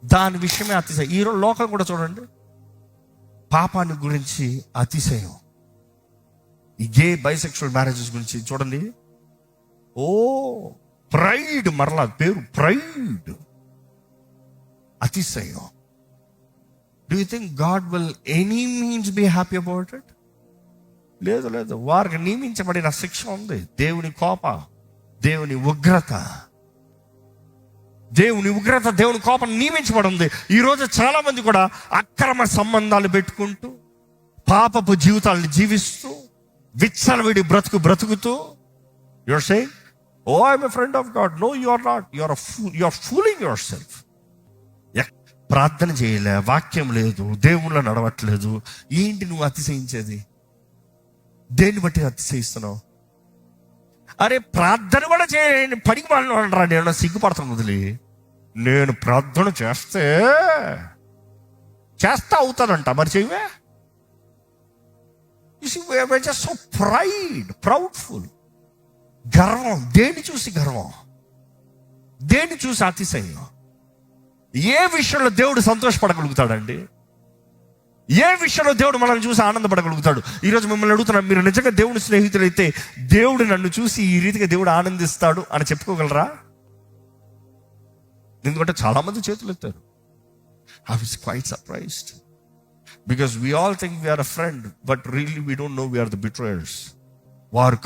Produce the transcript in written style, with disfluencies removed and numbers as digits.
దాని విషయమే అతిశయం. ఈరోజు లోకం కూడా చూడండి, పాపాన్ని గురించి అతిశయం. ఈ గే బైసెక్షువల్ మ్యారేజెస్ గురించి చూడండి. ఓ ప్రైడ్, మరలా పేరు ప్రైడ్, అతిశయం. Do you think God will any means be happy about it? లేదు లేదు. వారికి నియమించబడిన శిక్ష ఉంది. దేవుని కోప, దేవుని ఉగ్రత, దేవుని కోపం నియమించబడి ఉంది. ఈరోజు చాలా మంది కూడా అక్రమ సంబంధాలు పెట్టుకుంటూ, పాపపు జీవితాలను జీవిస్తూ, విచ్చలవిడి బ్రతుకుతూ, your saying, oh I'm a friend of God. No, you are not. You are fooling yourself. ప్రార్థన చేయలే, వాక్యం లేదు, దేవుళ్ళ నడవట్లేదు. ఏంటి నువ్వు అతిశయించేది? దేన్ని బట్టి అతిశయిస్తున్నావు? అరే ప్రార్థన కూడా చేయండి, పనికి వాళ్ళు అనరా. నేను సిగ్గుపడతాను వదిలి. నేను ప్రార్థన చేస్తా అవుతానంట, మరి చెయ్యవే. సో ప్రౌడ్ఫుల్, గర్వం. దేన్ని చూసి గర్వం? దేన్ని చూసి అతిశయం? ఏ విషయంలో దేవుడు సంతోషపడగలుగుతాడండి? ఏ విషయంలో దేవుడు మనల్ని చూసి ఆనందపడగలుగుతాడు? ఈరోజు మిమ్మల్ని అడుగుతున్నాను, మీరు నిజంగా దేవుని స్నేహితులైతే దేవుడు నన్ను చూసి ఈ రీతిగా దేవుడు ఆనందిస్తాడు అని చెప్పుకోగలరా? ఎందుకంటే చాలా మంది చేతులు ఎత్తారు. I was quite surprised because we all think we are a friend, but really we don't know we are the betrayers. వారు